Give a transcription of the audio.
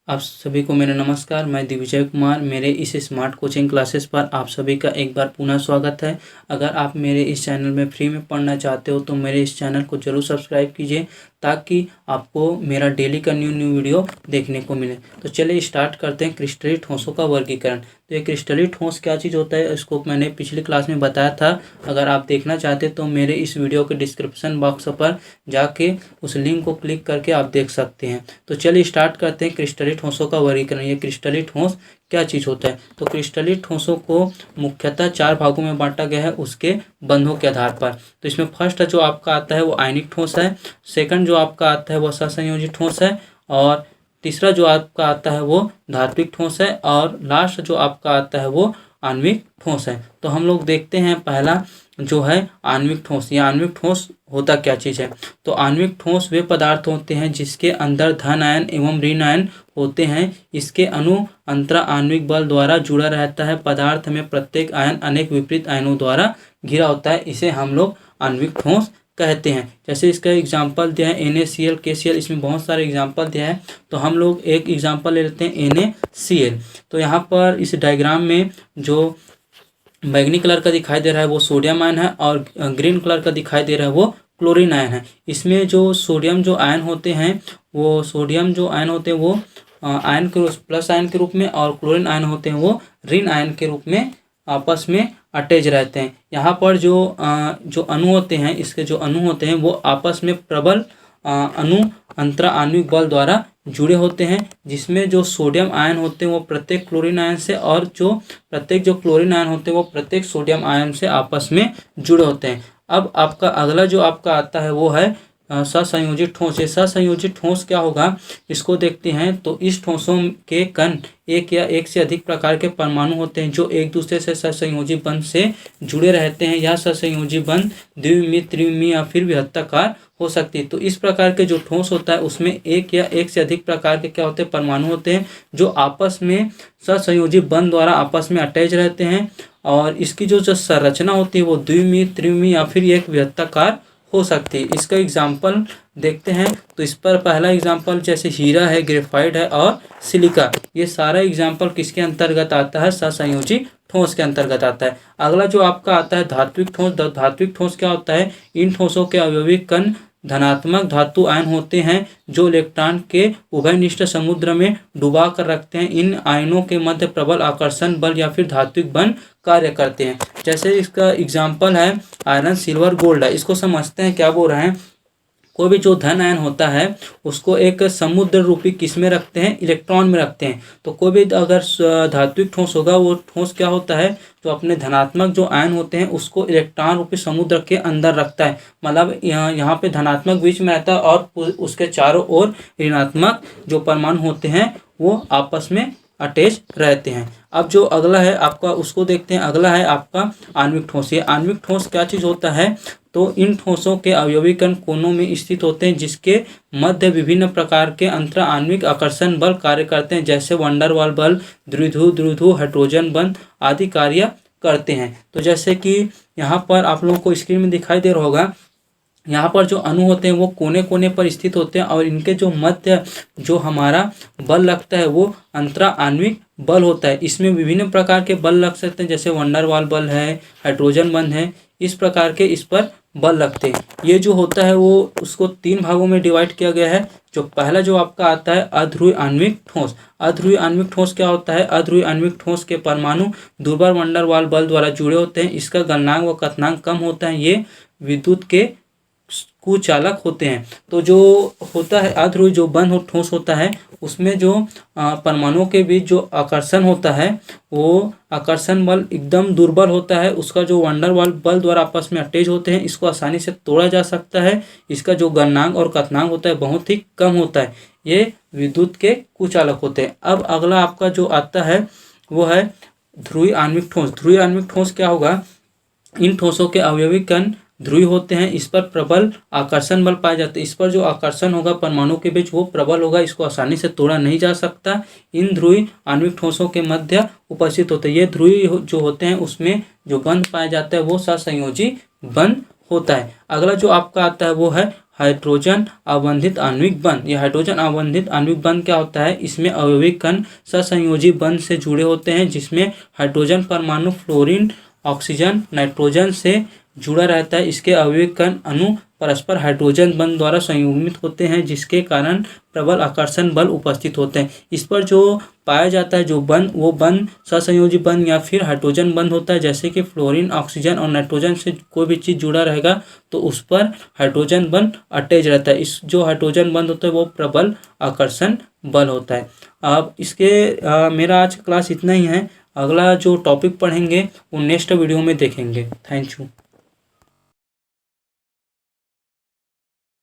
आप सभी को मेरा नमस्कार। मैं दिग्विजय कुमार। मेरे इस स्मार्ट कोचिंग क्लासेस पर आप सभी का एक बार पुनः स्वागत है। अगर आप मेरे इस चैनल में फ्री में पढ़ना चाहते हो तो मेरे इस चैनल को जरूर सब्सक्राइब कीजिए ताकि आपको मेरा डेली का न्यू वीडियो देखने को मिले। तो चलिए स्टार्ट करते हैं क्रिस्टलीय ठोसों का वर्गीकरण। तो ये क्रिस्टलीय ठोस क्या चीज़ होता है इसको मैंने पिछली क्लास में बताया था। अगर आप देखना चाहते तो मेरे इस वीडियो के डिस्क्रिप्शन बॉक्स पर जाके उस लिंक को क्लिक करके आप देख सकते हैं। तो चलिए स्टार्ट करते हैं क्रिस्टलीय ठोसों का वर्गीकरण। ये क्रिस्टलीय ठोस क्या चीज़ होता है। तो क्रिस्टलीय ठोसों को मुख्यतः 4 भागों में बांटा गया है उसके बंधों के आधार पर। तो इसमें फर्स्ट जो आपका आता है वो आयनिक ठोस है, सेकंड जो आपका आता है वो सहसंयोजी ठोस है, और तीसरा जो आपका आता है वो धात्विक ठोस है, और लास्ट जो आपका आता है वो आणविक ठोस है। तो हम लोग देखते हैं पहला जो है आणविक ठोस। ये आणविक ठोस होता क्या चीज़ है। तो आणविक ठोस वे पदार्थ होते हैं जिसके अंदर धन आयन एवं ऋण आयन होते हैं। इसके अणु अंतरा आणविक बल द्वारा जुड़ा रहता है। पदार्थ में प्रत्येक आयन अनेक विपरीत आयनों द्वारा घिरा होता है। इसे हम लोग आणविक ठोस कहते हैं। जैसे इसका एग्जाम्पल दिया है NaCl, KCl, इसमें बहुत सारे एग्जाम्पल दिया है। तो हम लोग एक एग्जाम्पल ले लेते हैं NaCl। तो यहाँ पर इस डायग्राम में जो बैंगनी कलर का दिखाई दे रहा है वो सोडियम आयन है, और ग्रीन कलर का दिखाई दे रहा है वो क्लोरीन आयन है। इसमें जो सोडियम जो आयन होते हैं वो आयन के प्लस आयन के रूप में, और क्लोरीन आयन होते हैं वो ऋण आयन के रूप में आपस में अटैच रहते हैं। यहाँ पर जो अणु होते हैं, इसके जो अणु होते हैं वो आपस में प्रबल अणु अंतरा आणविक बल द्वारा जुड़े होते हैं। जिसमें जो सोडियम आयन होते हैं वो प्रत्येक क्लोरीन आयन से, और प्रत्येक क्लोरीन आयन होते हैं वो प्रत्येक सोडियम आयन से आपस में जुड़े होते हैं। अब आपका अगला जो आपका आता है वो है सहसंयोजी ठोस। ये सहसंयोजी ठोस क्या होगा इसको देखते हैं। तो इस ठोसों के कण एक या एक से अधिक प्रकार के परमाणु होते हैं जो एक दूसरे से सहसंयोजी बंध से जुड़े रहते हैं। यह सहसंयोजी बंध द्विविमीय, त्रिविमीय या फिर विहत्ताकार हो सकती है। तो इस प्रकार के जो ठोस होता है उसमें एक या एक से अधिक प्रकार के क्या होते हैं, परमाणु होते हैं जो आपस में सहसंयोजी बंध द्वारा आपस में अटैच रहते हैं। और इसकी जो संरचना होती है वो द्विविमीय, त्रिविमीय या फिर एक विहत्ताकार हो सकती है। इसका एग्जाम्पल देखते हैं। तो इस पर पहला एग्जाम्पल जैसे हीरा है, ग्रेफाइट है और सिलिका, ये सारा एग्जाम्पल किसके अंतर्गत आता है, सहसंयोजी ठोस के अंतर्गत आता है। अगला जो आपका आता है धात्विक ठोस। धात्विक ठोस क्या होता है, इन ठोसों के अवयवी कण धनात्मक धातु आयन होते हैं जो इलेक्ट्रॉन के उभयनिष्ठ समुद्र में डुबा कर रखते हैं। इन आयनों के मध्य प्रबल आकर्षण बल या फिर धात्विक बल कार्य करते हैं। जैसे इसका एग्जाम्पल है आयरन, सिल्वर, गोल्ड है। इसको समझते हैं क्या बोल रहे हैं। कोई भी जो धन आयन होता है उसको एक समुद्र रूपी किस में रखते हैं, इलेक्ट्रॉन में रखते हैं। तो कोई भी अगर धात्विक ठोस होगा वो ठोस क्या होता है, तो अपने धनात्मक जो आयन होते हैं उसको इलेक्ट्रॉन रूपी समुद्र के अंदर रखता है। मतलब यहाँ पे धनात्मक बीच में रहता है और उसके चारों ओर ऋणात्मक जो परमाणु होते हैं वो आपस में अटैच रहते हैं। अब जो अगला है आपका उसको देखते हैं। अगला है आपका आणविक ठोस। ये आणविक ठोस क्या चीज़ होता है, तो इन ठोसों के अवयवी कण कोनों में स्थित होते हैं जिसके मध्य विभिन्न प्रकार के अंतरा आणविक आकर्षण बल कार्य करते हैं। जैसे वंडरवाल बल, द्विध्रुव हाइड्रोजन बंध आदि कार्य करते हैं। तो जैसे कि यहाँ पर आप लोगों को स्क्रीन में दिखाई दे रहा होगा, यहाँ पर जो अणु होते हैं वो कोने कोने पर स्थित होते हैं, और इनके जो मध्य जो हमारा बल लगता है वो अंतरा आणविक बल होता है। इसमें विभिन्न प्रकार के बल लग सकते हैं, जैसे वंडरवाल बल है, हाइड्रोजन बंध है, इस प्रकार के इस पर बल लगते हैं। ये जो होता है वो उसको 3 भागों में डिवाइड किया गया है। जो पहला जो आपका आता है अध्रुवीय आणविक ठोस। अध्रुवीय आणविक ठोस क्या होता है, अध्रुवीय आणविक ठोस के परमाणु दुर्बल वंडरवाल बल द्वारा जुड़े होते हैं। इसका गलनांक व कथनांक कम होता है। ये विद्युत के कुचालक होते हैं। तो जो होता है अध्रुवीय जो बंध ठोस होता है उसमें जो परमाणुओं के बीच जो आकर्षण होता है वो आकर्षण बल एकदम दुर्बल होता है। उसका जो वंडरवाल बल द्वारा आपस में अटैच होते हैं, इसको आसानी से तोड़ा जा सकता है। इसका जो गलनांक और कथनांक होता है बहुत ही कम होता है। ये विद्युत के कुचालक होते हैं। अब अगला आपका जो आता है वो है ध्रुवीय आणविक ठोस। ध्रुवीय आणविक ठोस क्या होगा, इन ठोसों के अवयवी कण ध्रुवीय होते हैं। इस पर प्रबल आकर्षण बल पाए जाते हैं। इस पर जो आकर्षण होगा परमाणु के बीच वो प्रबल होगा, इसको आसानी से तोड़ा नहीं जा सकता। इन ध्रुवीय आणविक ठोसों के मध्य उपस्थित होते हैं। ये ध्रुवीय जो होते हैं उसमें जो बंध पाया जाता है वो सहसंयोजी बंध होता है। अगला जो आपका आता है वो है हाइड्रोजन अवबंधित आणविक बंध। यह हाइड्रोजन अवबंधित आणविक बंध क्या होता है? इसमें अवयविक कण सहसंयोजी बंध से जुड़े होते हैं, जिसमें हाइड्रोजन परमाणु फ्लोरीन, ऑक्सीजन, नाइट्रोजन से जुड़ा रहता है। इसके अवयविक कण अणु परस्पर हाइड्रोजन बंध द्वारा संयुग्मित होते हैं, जिसके कारण प्रबल आकर्षण बल उपस्थित होते हैं। इस पर जो पाया जाता है जो बंध, वो बंध सहसंयोजी बंध या फिर हाइड्रोजन बंध होता है। जैसे कि फ्लोरीन, ऑक्सीजन और नाइट्रोजन से कोई भी चीज़ जुड़ा रहेगा तो उस पर हाइड्रोजन बंध अटैच रहता है। इस जो हाइड्रोजन बंध होता है वो प्रबल आकर्षण बल होता है। अब मेरा आज क्लास इतना ही है। अगला जो टॉपिक पढ़ेंगे वो नेक्स्ट वीडियो में देखेंगे। Thank you.